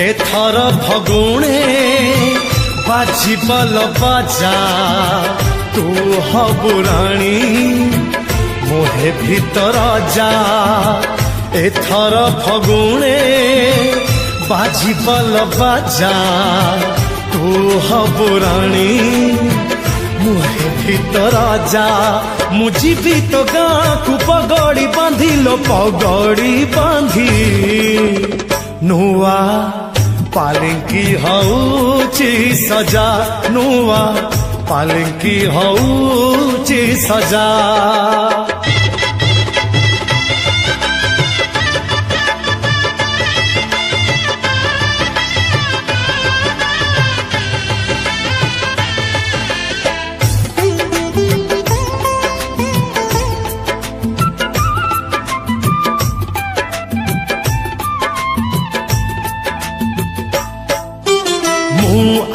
एथर फगुणे बाजिबल बाजा तू हबु राणी मोहे भीतर जा एथर फगुणे बाजिबल बाजा तू हबु राणी मुहे भीतर जा मुझी तो गाँ को पगड़ी बांधी लो पगड़ी बांधी नुआ पालिंकी हऊची सजा नुआ पालिंकी हऊची सजा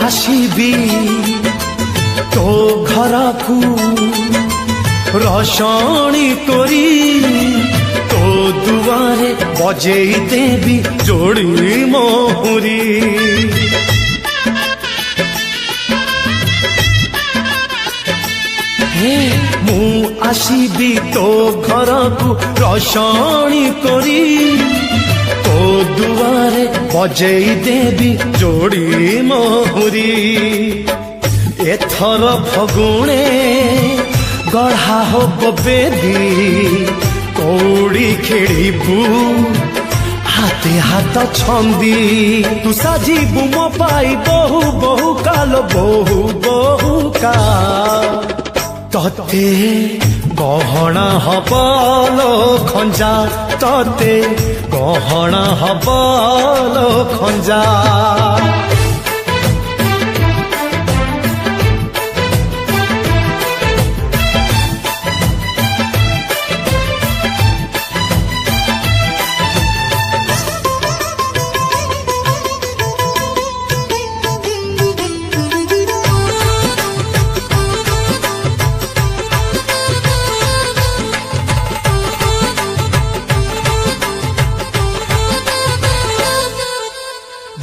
आसीबी तो घर को रसणी करी तो दुआरे बजेई देवी जोड़ी मोहरी मु आसीबी तो घर को रसणी करी तो दुआरे बजेई देवी जोड़ी मोहरी एथर फगुणे गढ़ा हो बेदी कौड़ी खेड़बू हाथे हाथ छंदी तू साजिबू मो पाई बहु बहु काल बहु बहु का तते गहना हबलो खंजा तते गहना हबलो खंजा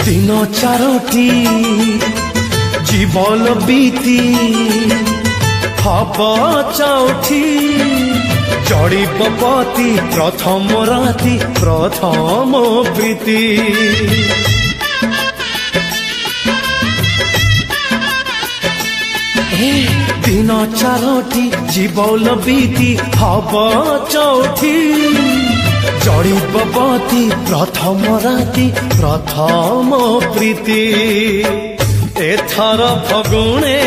दिन चारोटी जीवन बीती हब चौठी जड़ीपति प्रथम राति प्रथम प्रीति दिन चारोटी जीवन बीती हब चौठी जड़ीपति प्रथम राति प्रथम प्रीति एथर फगुणे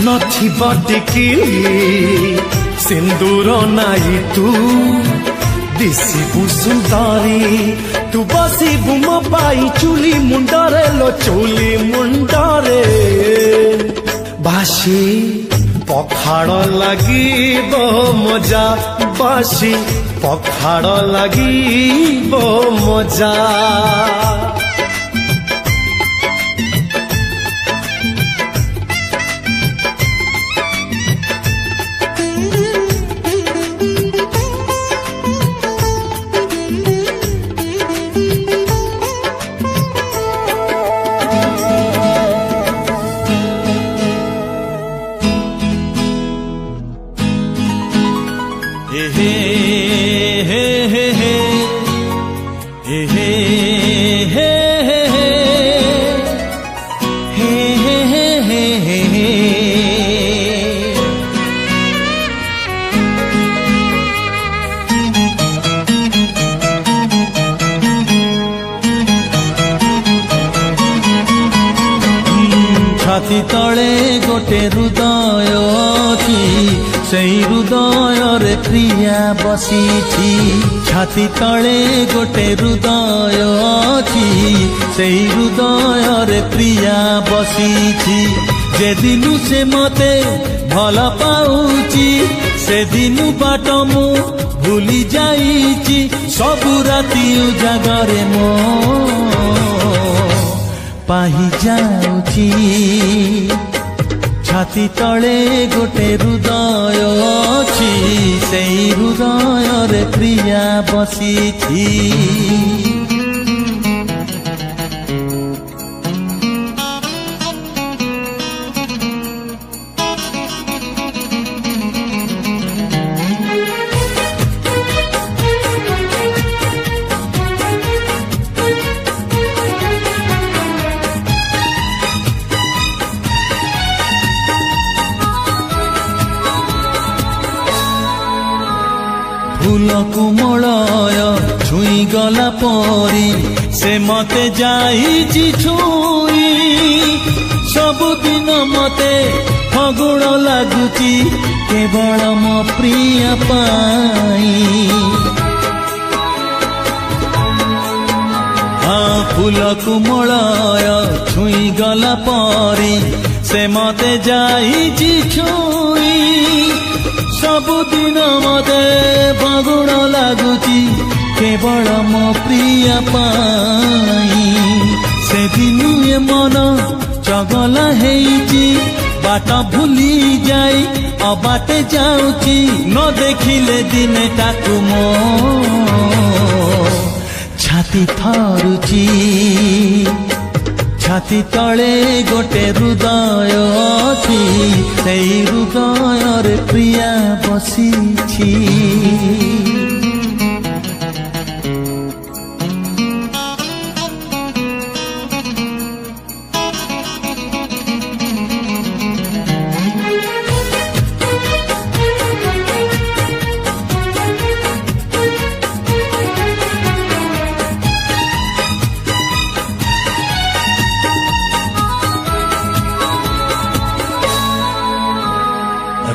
नथिबा टिकिली सिंदूर नाई तू दिसिबु सुंदरी तू बसिबु मो पाई चुली मुंडरे लो चुली मुंडरे बासी पखाड़ लागिब मजा बासी पखाड़ लागिब मजा छाती तले गोटे हृदय अछि सेई हृदय रे प्रिया बसिछि छाती तले गोटे हृदय अछि सेई हृदय रे प्रिया बसिछि जे दिनु से मते भल पाउछि से दिनु बाट मु भूली जाइछि सबु राति उजागरे मो पाही जाउछि छाती तले गोटे हृदय अछि सेई हृदय रे प्रिया बसिछि ফুল কুমଳୟ ଛୁଇଁ ଗଲା ପରି ସେ ମତେ ଯାଇଛି ଛୁଇଁ ସବୁଦିନ ମତେ ଫଗୁଣ ଲାଗୁଛି କେବଳ ମୋ ପ୍ରିୟା ପାଇଁ ফুল কুমଳୟ ଛୁଇଁ ଗଲା ପରି ସେ ମତେ ଯାଇଛି ଛୁଇଁ ସବୁଦିନ ମତେ ଫଗୁଣ ଲାଗୁଛି କେବଳ ମୋ ପ୍ରିୟା ପାଇଁ ସେଦିନୁ ଏ ମନ ଚଗଲା ହେଇଛି ବାଟ ଭୁଲି ଯାଇ ଅବାଟେ ଯାଉଛି ନ ଦେଖିଲେ ଦିନେ ତାକୁ ମୋ ଛାତି ଥରୁଛି ଛାତି ତଳେ ଗୋଟେ ହୃଦୟ ଅଛି ସେଇ ହୃଦୟରେ ପ୍ରିୟା ବସିଛି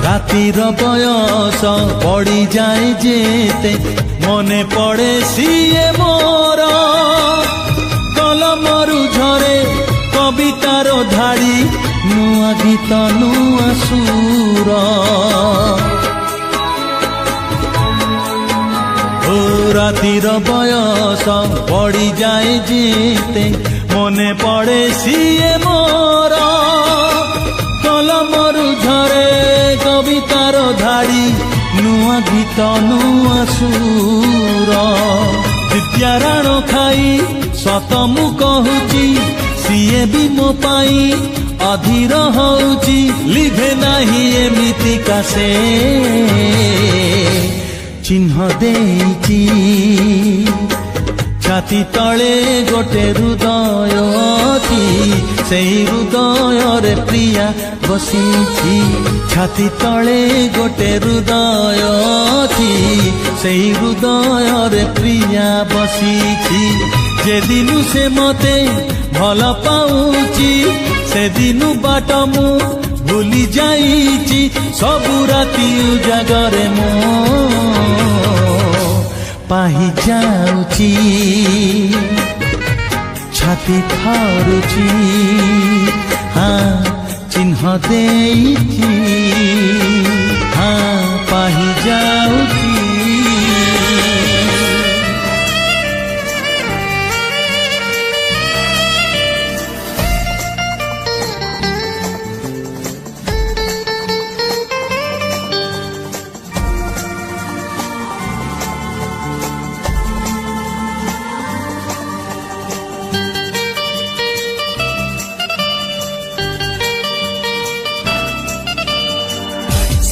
রাতির বয়স পড়ি যায় যেতে মনে পড়ে সিয়ে মোর কলমরু ঝরে কবিতার ধাড়ি নূয়া গীত নূয়া সুর ও রাতির বয়স পড়ি যায় যেতে মনে পড়ে সিয়ে মোর কলমরু ঝরে কবিতার ধাড়ি নূয়া গীত নূয়া সুর দিব্ୟାରାଣ ଖାଇ ସତ ମୁଁ କହୁଛି ସିଏ ବି ମୋ ପାଇଁ ଅଧୀର ହଉଛି ଲିଭେ ନାହିଁ ଏମିତିକା ସେ ଚିହ୍ନ ଦେଇଛି ଛାତି ତଳେ ଗୋଟେ ହୃଦୟ ଅଛି ସେଇ ହୃଦୟରେ ପ୍ରିୟା ବସିଛି ଛାତି ତଳେ ଗୋଟେ ହୃଦୟ ଅଛି ସେଇ ହୃଦୟରେ ପ୍ରିୟା ବସିଛି ଯେଦିନୁ ସେ ମତେ ଭଲ ପାଉଛି ସେଦିନୁ ବାଟ ମୁଁ ଭୁଲି ଯାଇଛି ସବୁ ରାତି ଉଜାଗରେ ମୁଁ ପାହି ଯାଉଛି ଛାତି ଥରୁଛି ଚିହ୍ନ ଦେଇଛି ପାହି ଯାଉଛି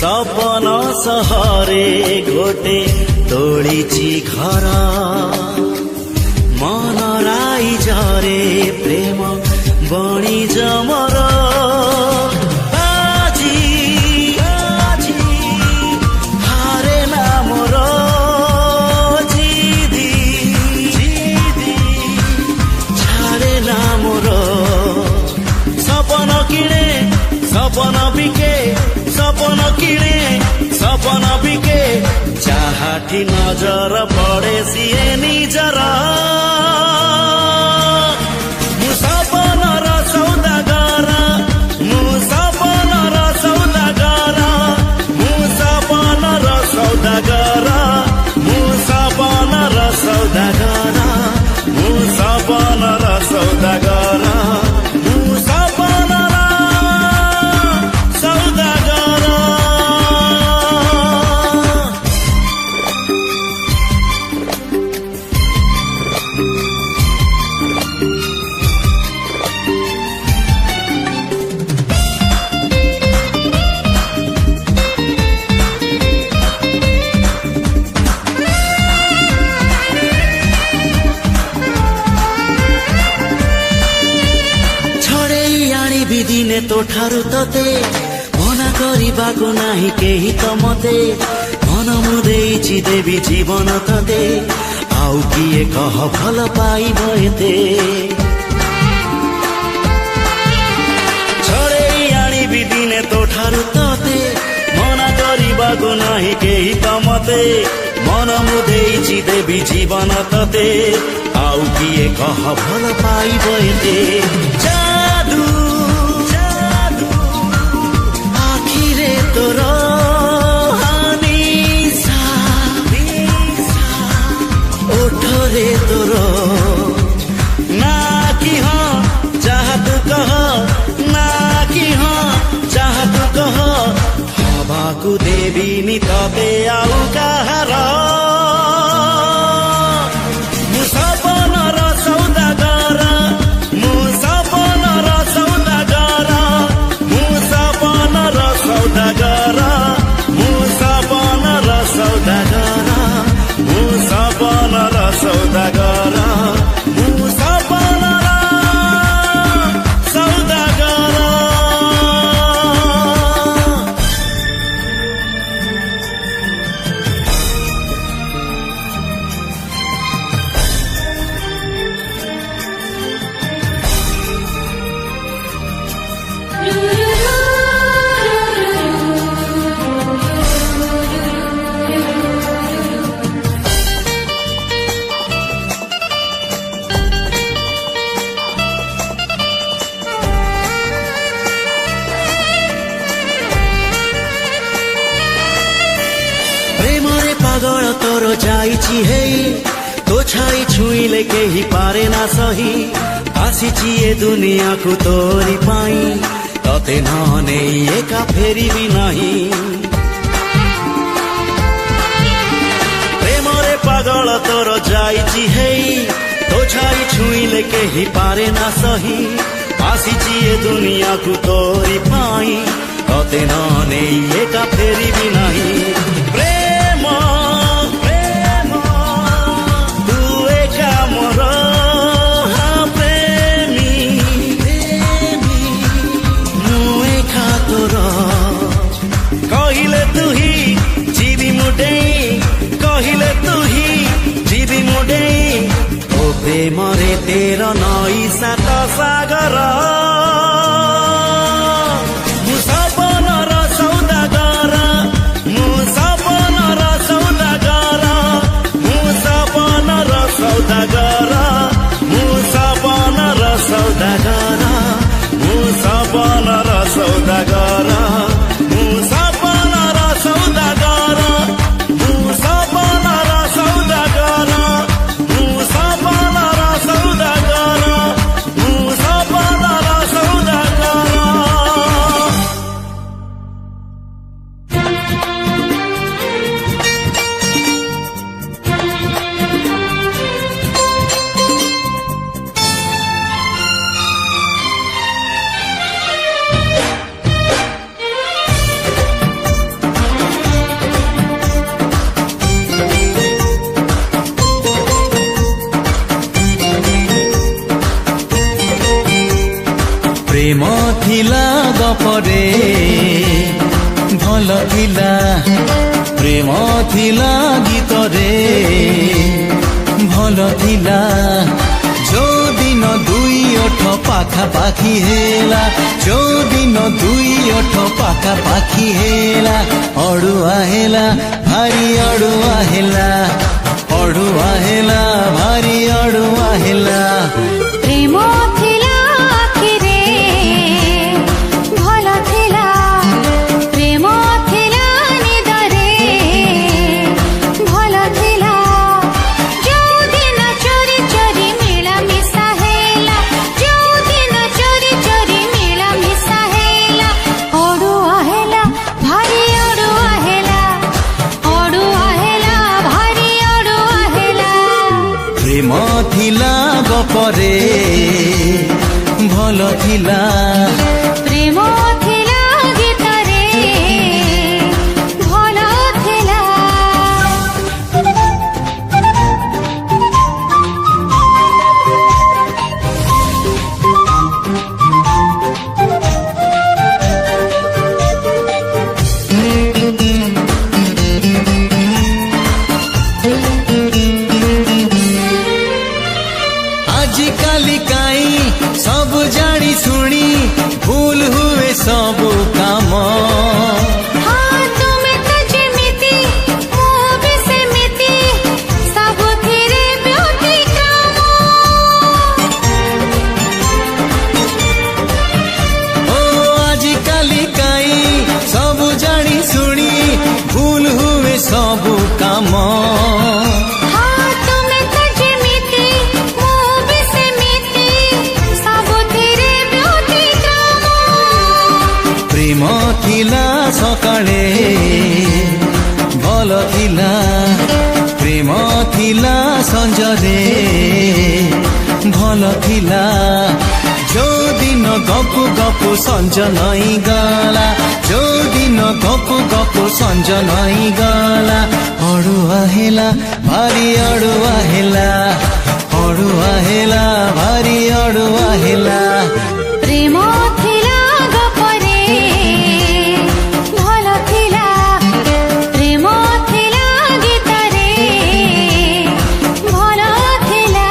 सपन सहरे गोटे तोड़िछि घर मन राई झरे प्रेम बणी जमर आजी आजी हारे ना मोर जिदी जिदी छाड़े ना मोर सपन किणे सपन बिके सपन किणे सपन बिके जाहाठी नजर पड़े सिए निजर मु सपनर सौदागर मु सपनर सौदागर मु सपनर सौदागर मु सपनर सौदागर मु सपनर सौदागर मु सपनर दिने तो ठारू तते मना करबाको नाही केही त मते ମନ ମୁଁ ଦେଇଛି ଦେବି ଜୀବନ ତତେ ଆଉ କିଏ କହ ଭଲ ପାଇବ ଏତେ ଛଡ଼େଇ ଆଣିବି ଦିନେ ତୋଠାରୁ ତତେ ମନା କରିବାକୁ ନାହିଁ କେହି ତ ମତେ ମନ ମୁଁ ଦେଇଛି ଦେବି ଜୀବନ ତତେ ଆଉ କିଏ କହ ଭଲ ପାଇବ ଏତେ ଯାଦୁ ଯାଦୁ ଆଖିରେ ତୋର ओठरे तोर ना कि हाँ चाह तू कह ना कि हाँ चाह तू कह हवा को देवी तबे आउ कहार मुसपनर सौदागर मुसपनर सौदागर मुसपनर सौदागर मुसपनर सौदागर मुसपनर सौदागर मुसपनर सौदागर पागल तोर जाइछि हेई तो छाई छुईले केही पारे ना सही आसिछि ए दुनिया को तोरी पाई तते न नेई एका फेरिबी नाही प्रेमरे पागल तोर जाइछि हेई तो छाई छुईले केही पारे ना सही आसिछि ए दुनिया को तोरी पाई तते न नेई एका फेरिबी नाही कहिले तू ही जीवी मुडे कहिले तू ही जीवी मुडे ओ प्रेमरे तेर नई सात सागर मुसपनर सौदागर मुसपनर सौदागर मुसपनर सौदागर मुसपनर सौदागर मुसपनर सौदागर मुसपनर सौदागर मुसपनर सौदागर मुसपनर सौदागर मुसपनर सौदागर प्रेम थिला गपरे भल थिला प्रेम थिला गीतरे भल थिला जो दिन दुई ओठ पाखापाखी हेला जो दिन दुई ओठ पाखापाखी हेला अड़ुआ हेला भारी अड़ुआ हेला अड़ुआ हेला भारी अड़ुआ हेला प्रेम थिला आखिरे भल थिला प्रेम थिला निदरे भल थिला जो दिन चोरी चोरी मिला मिसा हेला जो दिन चोरी चोरी मिला मिसा हेला अड़ुआ हेला भारी अड़ुआ हेला भारी अड़ुआ हेला प्रेम थिला गपरे भल थिला प्रेम थिला गीतरे भल थिला ଥିଲା ସକାଳେ ଭଲ ଥିଲା ପ୍ରେମ ଥିଲା ସଞ୍ଜରେ ଭଲ ଥିଲା ଯୋଉଦିନ ଗପୁ ଗପୁ ସଞ୍ଜ ନଈ ଗଲା ଯୋଉଦିନ ଗପୁ ଗପୁ ସଞ୍ଜ ନଈ ଗଲା ଅଡୁଆ ହେଲା ଭାରି ଅଡୁଆ ହେଲା ଅଡୁଆ ହେଲା ଭାରି ଅଡୁଆ ହେଲା ପ୍ରେମ ଥିଲା ଗପରେ ଭଲ ଥିଲା ପ୍ରେମ ଥିଲା ଗୀତରେ ଭଲ ଥିଲା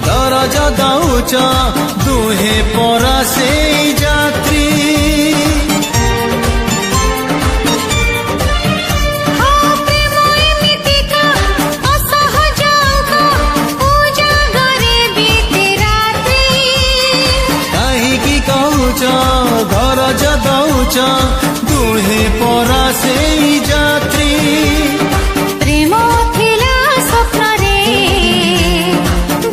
ଦରଜ ଦଉଛ ଦୁହେଁ ପରା ସେଇ ଯାତ୍ରୀ କାହିଁକି କହୁଛ ଦରଜ ଦଉଛ ଦୁହେଁ ପରା ସେଇ ଯାତ୍ରୀ ପ୍ରେମ ଥିଲା ସ୍ୱପ୍ନରେ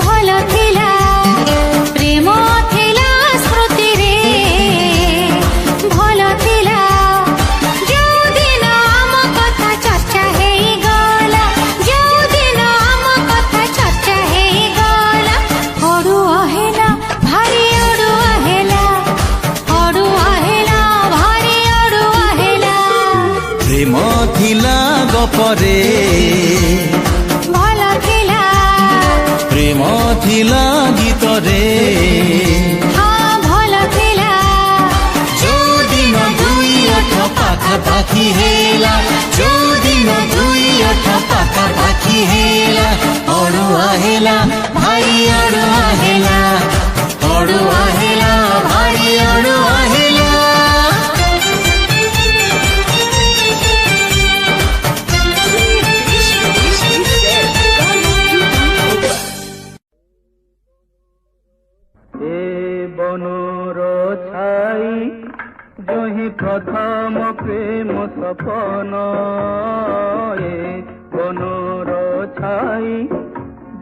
ଭଲ ଥିଲା ପ୍ରେମ ଥିଲା ସ୍ମୃତିରେ ଭଲ ଥିଲା ଯୋଉଦିନ ଆମ କଥା ଚର୍ଚ୍ଚା ହେଇଗଲା ଯୋଉଦିନ ଆମ କଥା ଚର୍ଚ୍ଚା ହେଇଗଲା ଅଡୁଆ ହେଲା ଭାରି ଅଡୁଆ ହେଲା ଅଡୁଆ ହେଲା ଭାରି ଅଡୁଆ ହେଲା ପ୍ରେମ ଥିଲା ଗପରେ ଭଲ ଥିଲା ପ୍ରେମ ଥିଲା ଗୀତରେ ହଁ ଭଲ ଥିଲା ଯୋଉଦିନ ଦୁଇ ଓଠ ପାଖାପାଖି ହେଲା ଯୋଉଦିନ ଦୁଇ ଓଠ ପାଖାପାଖି ହେଲା ଅଡୁଆ ହେଲା ଭାରି ଅଡୁଆ ହେଲା ଅଡୁଆ ହେଲା ଭାରି ଅଡୁଆ ହେଲା বনর ছাই জহি প্রথম প্রেম সপন বনর ছাই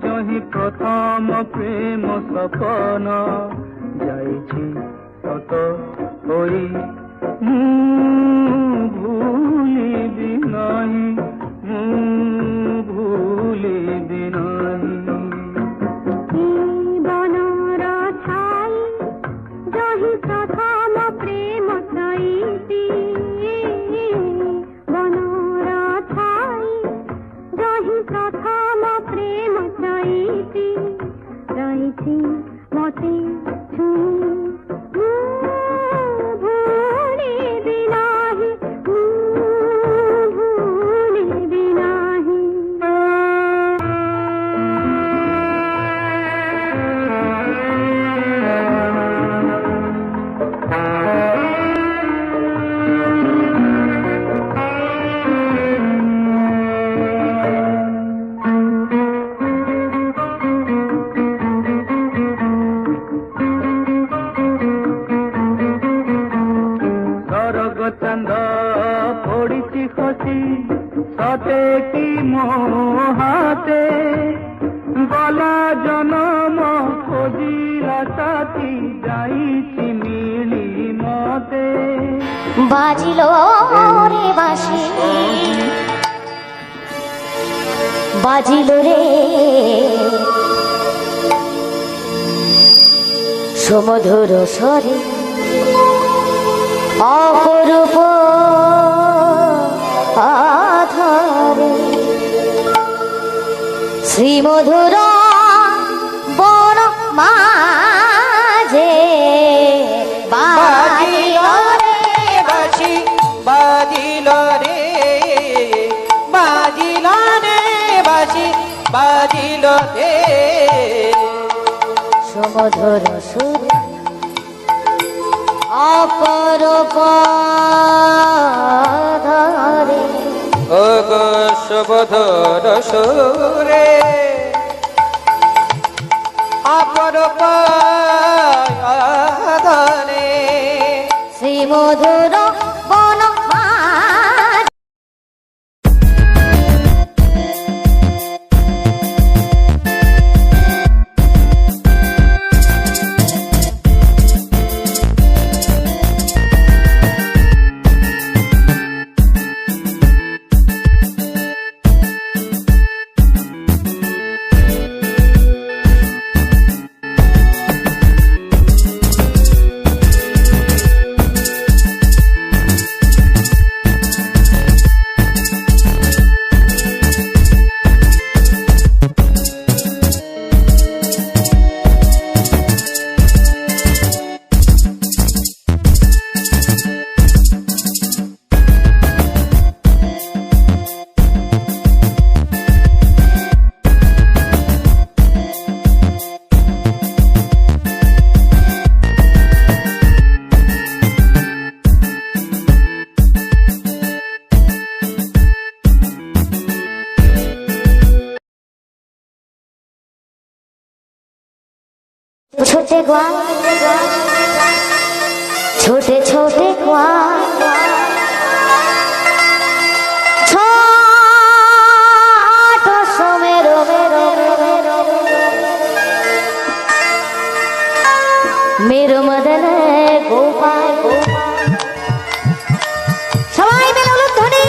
জহি প্রথম প্রেম সপন যাইছি তত হই ভুলিবি নাহি ভুলিবি নাহি বনর ছাই জহি প্রথম প্রেম সইতি বনর ছাই জহি প্রথম প্রেম সইতি রইছি মতে ছুঁই ভুলিবি নাহি ভুলিবি নাহি স্বর্গ চান্দ পড়িছি খসি সতে কি মোহাতে গলা জনম খোঁজিলা সাথী যাইছি মিলি মতে বাজিল রে বাঁশি বাজিল রে সুমধুর স্বরে অপরূপ আধারে শ্রীমধুর বন মাঝে বাজিল রে বাঁশি বাজিল রে বাজিল রে বাঁশি বাজিল রে সুমধুর সুর অপরূপ ধরে ও গো সুবধর সুরে অপরূপ ধরে শ্রী মধুর বনমালী। छोटे ग्वाल छोटे छोटे ग्वाल छोटो सो मेरो मेरो मदन गोपाल सबाई मिले उलुध्वनि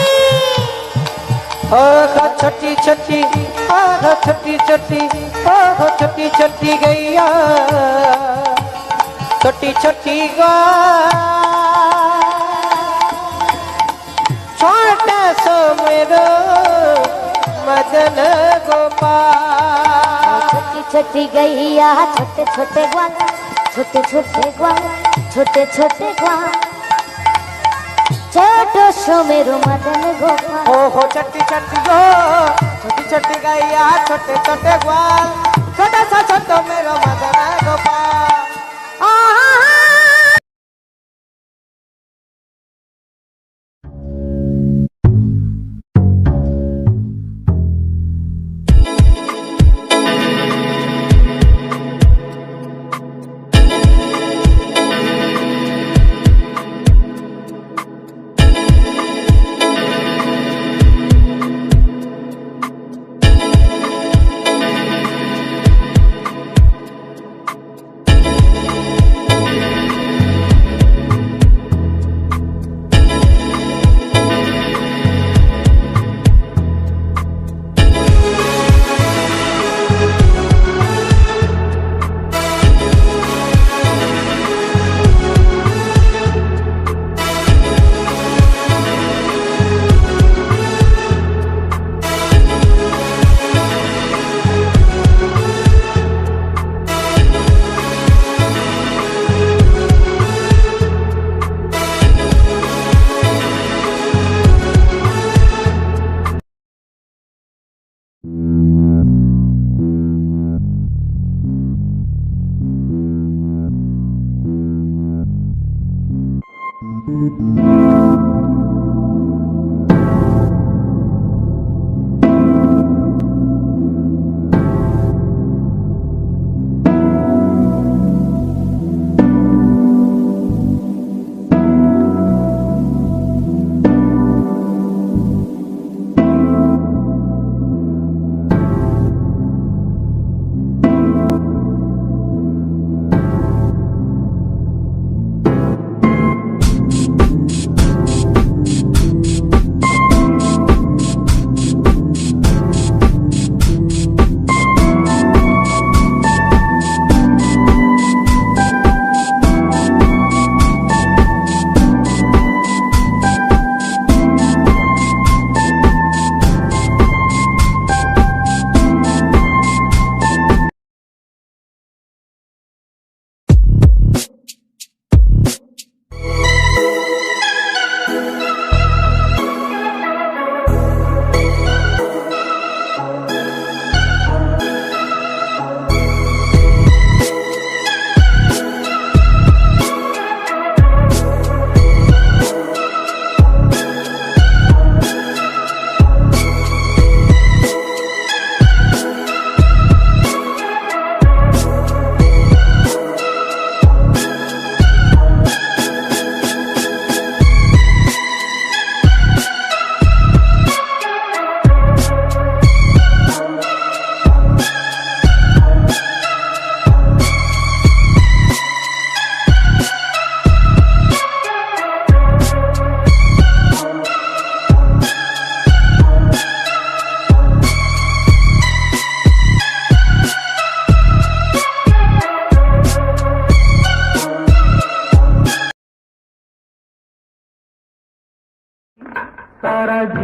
आहा छोटी छोटी आहा छोटी छोटी आहा छोटी छोटी गैया छोटी छोटी छोटा सो मेरो मदन गोपाल। छोटी छोटी गैया छोटे छोटे ग्वाल छोटे छोटे ग्वाल छोटे छोटे ग्वाल छोटो सो मेरो मदन गोपाल। ओहो छोटी छोटी गो छोटी छोटी गैया छोटे छोटे ग्वाल छोटा सा छोटो मेरो मदन गोपाल।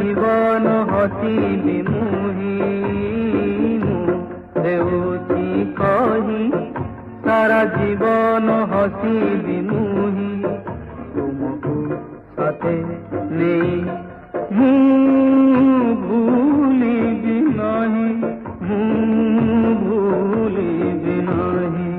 জীবন হসিলি মুহি দেউছি কহি সারা জীবন হসিলি মুহি তুমকু সাথে নেই ମୁଁ ଭୁଲିବି ନାହିଁ ମୁଁ ଭୁଲିବି ନାହିଁ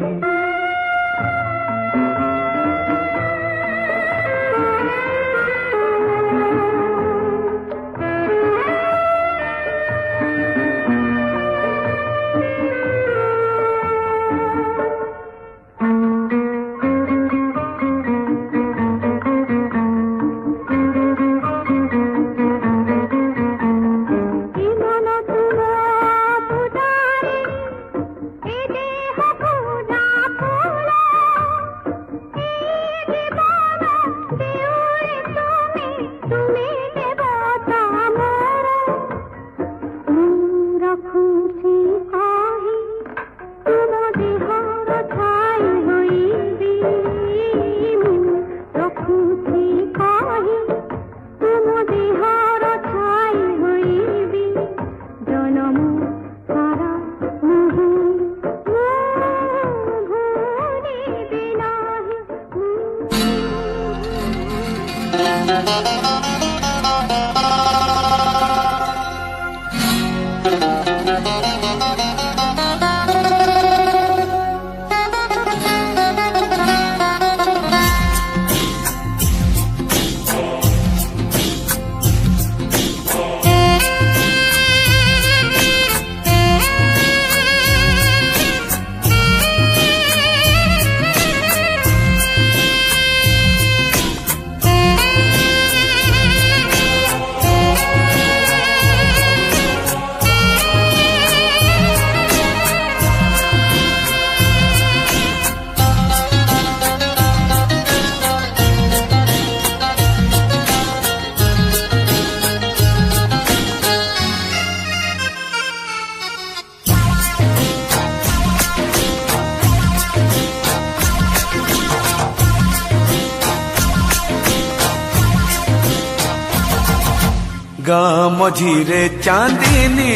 गाँ मझीरे चांदनी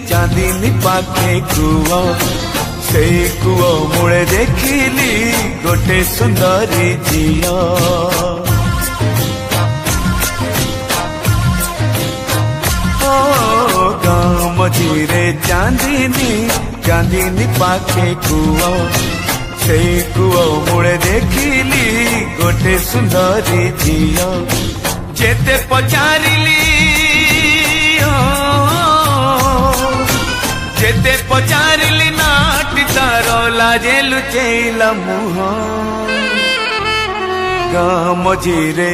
चांदनी पाखे कुआ से कुआ मुड़े देखिली गोटे सुंदरी झिया गाँ मझीरे चांदनी चांदनी पाखे कुआ से कुआ मुड़े देखिली गोटे सुंदरी झिया जेते पचारिली जेते पचारिली नाटी तार लाजे लुचेला मुह गाँ मझीरे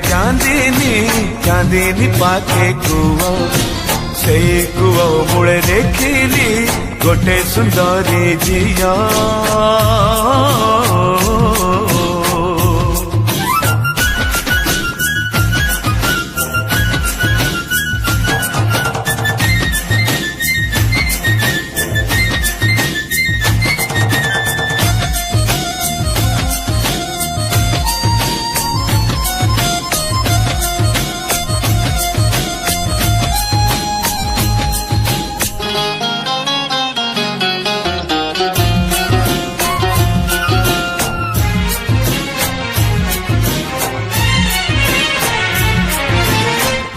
चांदनी चांदनी पाखे कुआ से कुआ मुड़े देखिली गोटे सुंदरी झिया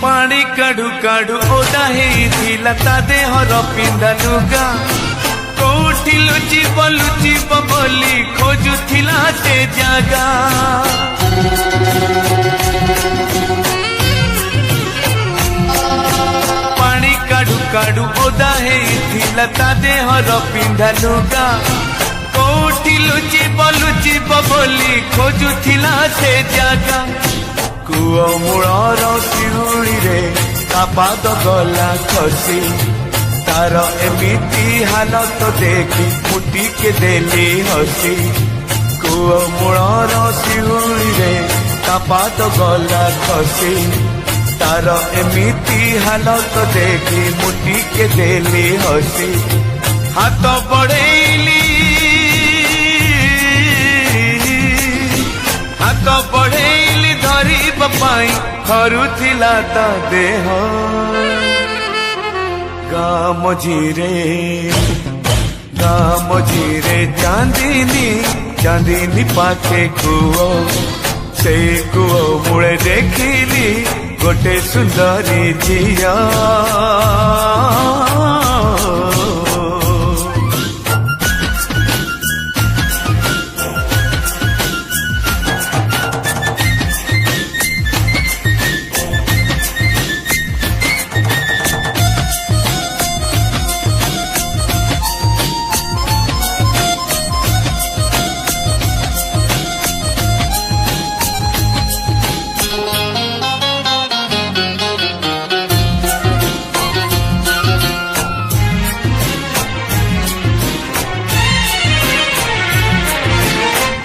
पानी काढ़ू काढ़ू ओदा हेइथिला ता देहर पिंधा लुगा कोठी लुचिब बोली खोजुथिला से जागा पानी काढ़ू काढ़ू ओदा हेइथिला ता देहर पिंधा लुगा कोठी लुचिब बोली खोजुथिला से जागा कुआ मूलर शिरुड़ी रे पाद गला खसी तार एमिति हालत देखी मुटी के देली हसी कुआ मूलर शिरुड़ी रे पाद गला खसी तार एमिति हालत देखी मुटी के देली हसी हाथ बढ़ेली हाथ बढ़ेली धरिब पाई थरुथिला ता देह गाँ मझीरे चांदनी पाखे कुओ से कुओ मूले देखिली गोटे सुंदरी झिया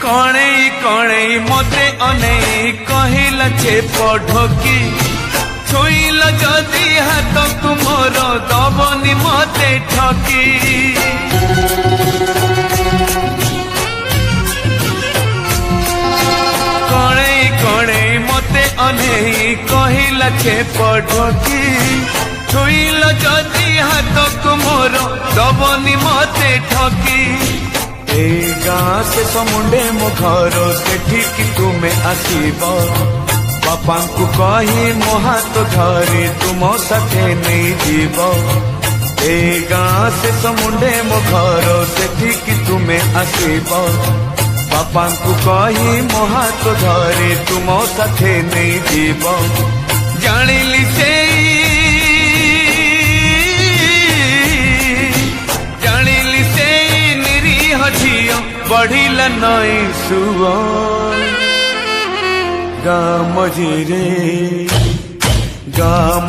कणे मते अने कहिला छे पढ़की छुईल जदि हाथ तुमर दबनी मते ठकी कणे मते अने कहिला छे पढ़की छुईल जदि हाथ तुमर दबनी मते ठकी ए गाँ से समुंडे मो घर सेठी कि तुमे आसीब बापा को कही मो हाथ धरी तुम साथे नहीं जीव ए गाँ से समुंडे मो घर सेठी कि तुमे आसीब बापा को कही मो हाथ धरी तुम साथे नहीं जीव जानिली से बढ़िला नई सुआ गाँ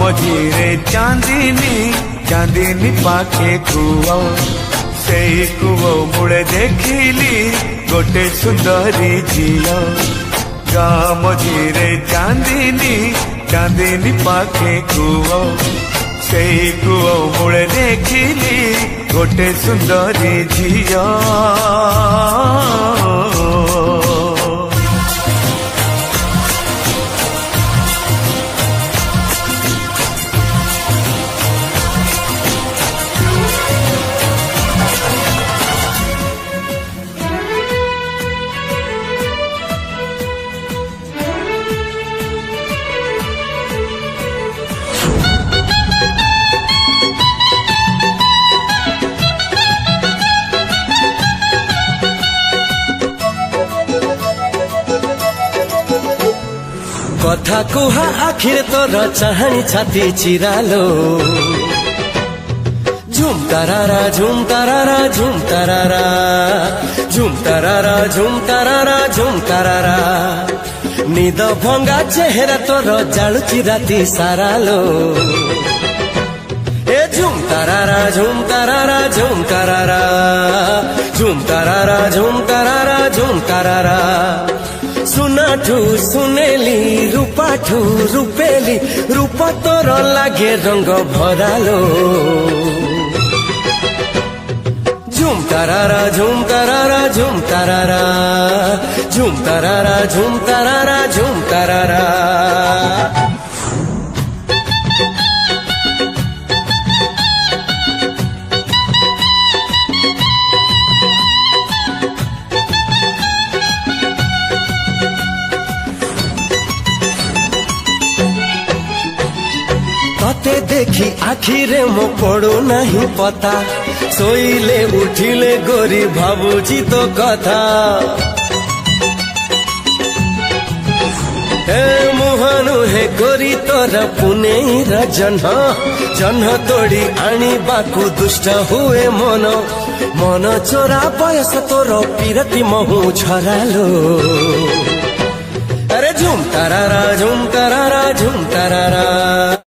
मझीरे चांदनी पाखे कुओ से कुओ मूले देखिली गोटे सुंदरी झिया गाँ मझीरे चांदनी पाखे कुओ से कुओ मूले देखिली गोटे सुंदरी झिया कथा कुहा आखिर तोर चाहनी छाती चिरालो झुम तारारा झुम तारारा झुम तारारा झुम तारारा झुम तारारा झुम तारारा निद भंगा चेहरा तोर जालुची राती सारालो ए झुम तारारा झुम तारारा झुम तारारा झुम तारारा झुम तारारा झुम तारारा सुनाठू सुनेली रूपाठू रूपेली रूपा तोर लागे रंग भरालो झुम तारारा झुम तारारा झुम तारारा झुम तारारा झुम तारारा झुम तारारा तते देखी आखिरे मो पड़ो नहीं पता सोइले उठिले गोरी भाबुची तो कथा हे मुहानु हे गोरी तोर पुनेर जन्ह तोड़ी आनी बाकू दुष्ट हुए मन मन चोरा बयस तोर पीरती महु झरालो अरे झुम तारारा झुम तारारा झुम तारारा।